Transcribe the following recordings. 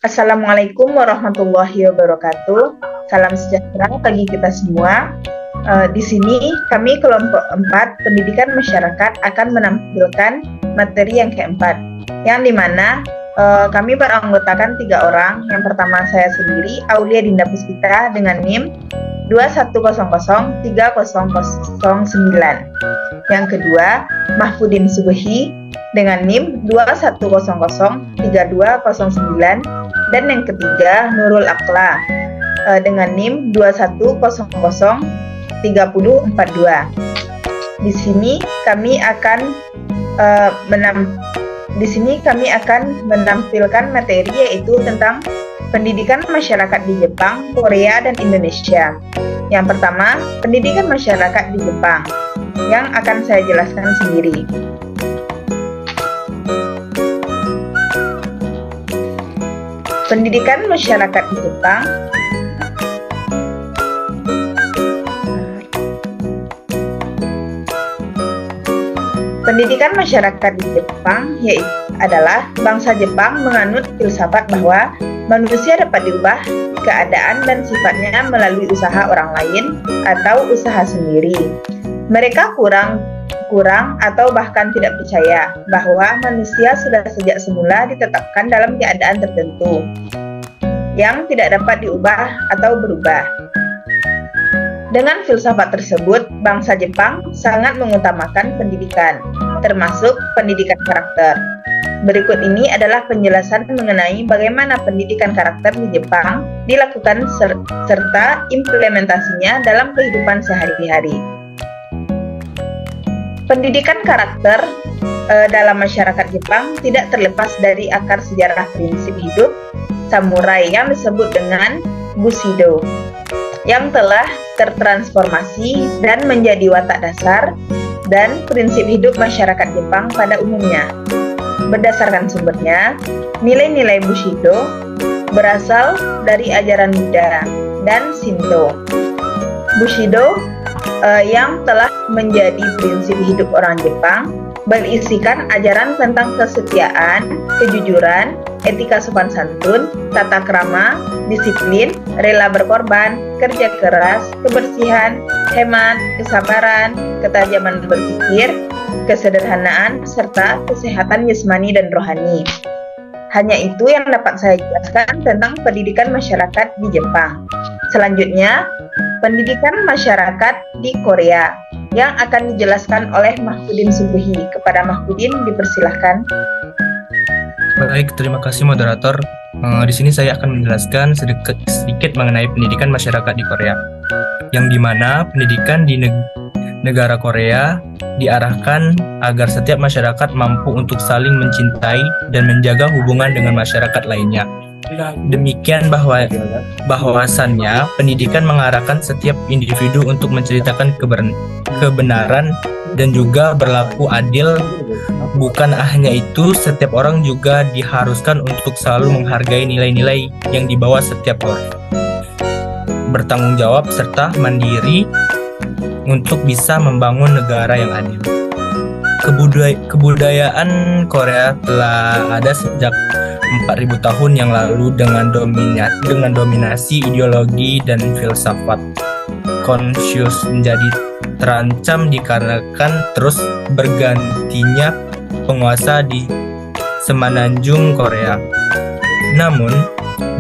Assalamualaikum warahmatullahi wabarakatuh. Salam sejahtera bagi kita semua. Di sini kami kelompok 4 pendidikan masyarakat akan menampilkan materi yang keempat, yang dimana kami beranggotakan 3 orang. Yang pertama saya sendiri, Aulia Dinda Puspita dengan NIM 21003009. Yang kedua, Mahfudin Subuhi dengan NIM 21003209. Dan yang ketiga, Nurul Akla dengan NIM 21003042. Di sini kami akan menampilkan materi yaitu tentang pendidikan masyarakat di Jepang, Korea, dan Indonesia. Yang pertama, pendidikan masyarakat di Jepang yang akan saya jelaskan sendiri. Pendidikan masyarakat di Jepang Pendidikan masyarakat di Jepang adalah bangsa Jepang menganut filsafat bahwa manusia dapat diubah keadaan dan sifatnya melalui usaha orang lain atau usaha sendiri. Mereka kurang atau bahkan tidak percaya bahwa manusia sudah sejak semula ditetapkan dalam keadaan tertentu yang tidak dapat diubah atau berubah. Dengan filsafat tersebut, bangsa Jepang sangat mengutamakan pendidikan, termasuk pendidikan karakter. Berikut ini adalah penjelasan mengenai bagaimana pendidikan karakter di Jepang dilakukan serta implementasinya dalam kehidupan sehari-hari. Pendidikan karakter dalam masyarakat Jepang tidak terlepas dari akar sejarah prinsip hidup samurai yang disebut dengan Bushido, yang telah tertransformasi dan menjadi watak dasar dan prinsip hidup masyarakat Jepang pada umumnya. Berdasarkan sumbernya, nilai-nilai Bushido berasal dari ajaran Buddha dan Shinto. Bushido yang telah menjadi prinsip hidup orang Jepang berisikan ajaran tentang kesetiaan, kejujuran, etika sopan santun, tata krama, disiplin, rela berkorban, kerja keras, kebersihan, hemat, kesabaran, ketajaman berpikir, kesederhanaan, serta kesehatan jasmani dan rohani. Hanya itu yang dapat saya jelaskan tentang pendidikan masyarakat di Jepang. Selanjutnya, pendidikan masyarakat di Korea yang akan dijelaskan oleh Mahfudin Subuhi. Kepada Mahfudin dipersilahkan. Baik, terima kasih moderator. Di sini saya akan menjelaskan sedikit mengenai pendidikan masyarakat di Korea, yang dimana pendidikan di negara Korea diarahkan agar setiap masyarakat mampu untuk saling mencintai dan menjaga hubungan dengan masyarakat lainnya. Demikian bahwasannya pendidikan mengarahkan setiap individu untuk menceritakan kebenaran dan juga berlaku adil. Bukan hanya itu, setiap orang juga diharuskan untuk selalu menghargai nilai-nilai yang dibawa setiap orang, bertanggung jawab serta mandiri untuk bisa membangun negara yang adil. Kebudayaan Korea telah ada sejak 4.000 tahun yang lalu dengan dominasi ideologi dan filsafat Konfusius menjadi terancam dikarenakan terus bergantinya penguasa di semenanjung Korea. Namun,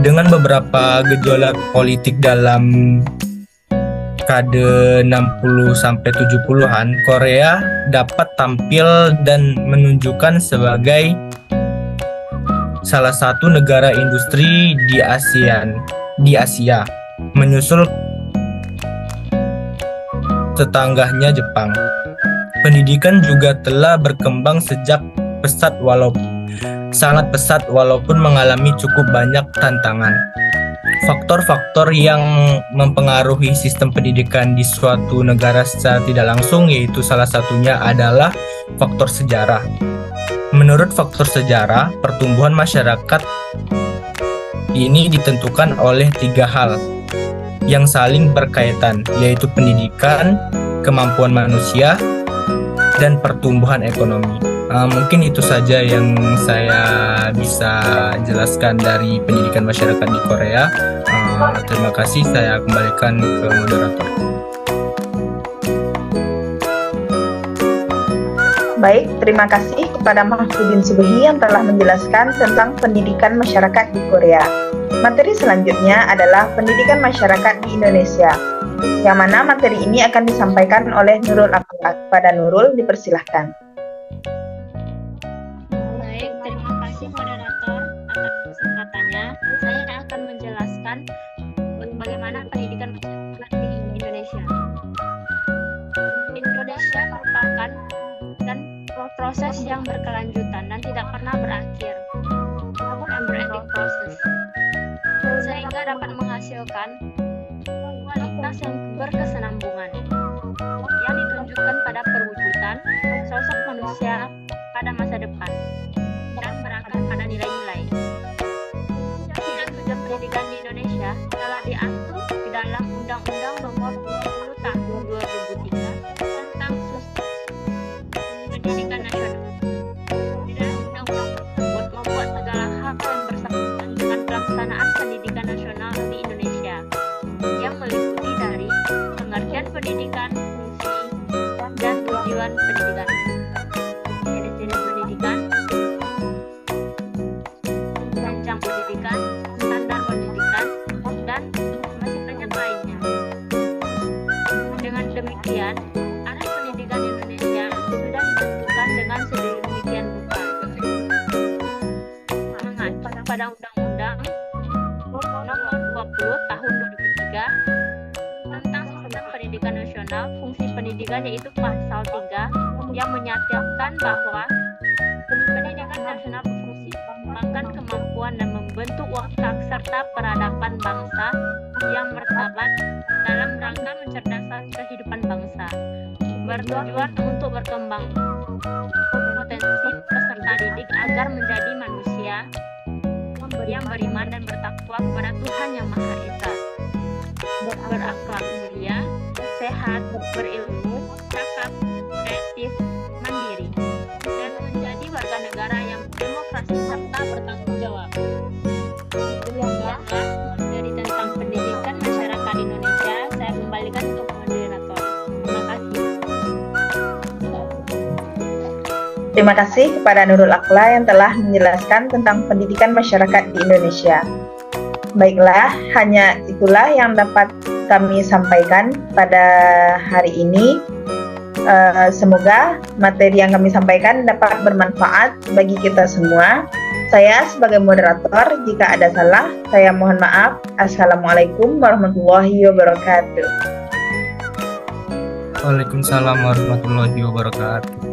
dengan beberapa gejolak politik dalam dekade 60-70-an, Korea dapat tampil dan menunjukkan sebagai salah satu negara industri di Asia, menyusul tetangganya Jepang. Pendidikan juga telah berkembang sangat pesat walaupun mengalami cukup banyak tantangan. Faktor-faktor yang mempengaruhi sistem pendidikan di suatu negara secara tidak langsung yaitu salah satunya adalah faktor sejarah. Menurut faktor sejarah, pertumbuhan masyarakat ini ditentukan oleh 3 hal yang saling berkaitan, yaitu pendidikan, kemampuan manusia, dan pertumbuhan ekonomi. Mungkin itu saja yang saya bisa jelaskan dari pendidikan masyarakat di Korea. Terima kasih, saya kembalikan ke moderator. Baik, terima kasih kepada Mahfudin Subuhi yang telah menjelaskan tentang pendidikan masyarakat di Korea. Materi selanjutnya adalah pendidikan masyarakat di Indonesia, yang mana materi ini akan disampaikan oleh Nurul Akhlak. Pada Nurul, dipersilahkan. Baik, terima kasih moderator atas kesempatannya. Saya akan menjelaskan bagaimana pendidikan masyarakat di Indonesia. Indonesia merupakan proses yang berkelanjutan dan tidak pernah berakhir, never-ending process, sehingga dapat menghasilkan kualitas yang berkesinambungan yang ditunjukkan pada perwujudan sosok manusia pada masa depan dan berangkat pada nilai-nilai. Dan tujuan pendidikan di Indonesia telah diatur di dalam Undang-Undang Nomor 20 Tahun 2003 tentang pendidikan nasional. Di dalam undang-undang tersebut membuat segala hal yang bersangkutan dengan pelaksanaan pendidikan nasional di Indonesia, yang meliputi dari pengertian pendidikan, fungsi, dan tujuan pendidikan, jenis-jenis pendidikan, jenjang pendidikan, standar pendidikan, dan masih banyak lainnya. Dengan demikian, arah pendidikan Indonesia sudah ditentukan dengan sedemikian rupa, mengacu pada Undang-Undang Nomor 20 Tahun 2003 tentang Sistem Pendidikan Nasional. Fungsi pendidikan yaitu pasal 3 yang menyatakan bahwa pendidikan nasional berfungsi mengembangkan kemampuan dan membentuk watak serta peradaban bangsa yang martabat dalam rangka mencerdaskan kehidupan bangsa, bertujuan untuk berkembang potensi peserta didik agar menjadi manusia yang beriman dan bertakwa kepada Tuhan Yang Maha Esa, berakhlak mulia, sehat, berilmu, cakap, kreatif, mandiri, dan menjadi warga negara yang demokrasi serta bertanggung jawab. Demikianlah materi tentang pendidikan masyarakat Indonesia. Saya kembalikan untuk moderator. Terima kasih. Terima kasih kepada Nurul Akhlak yang telah menjelaskan tentang pendidikan masyarakat di Indonesia. Baiklah, hanya itulah yang dapat kami sampaikan pada hari ini. Semoga materi yang kami sampaikan dapat bermanfaat bagi kita semua. Saya sebagai moderator, jika ada salah, saya mohon maaf. Assalamualaikum warahmatullahi wabarakatuh. Waalaikumsalam warahmatullahi wabarakatuh.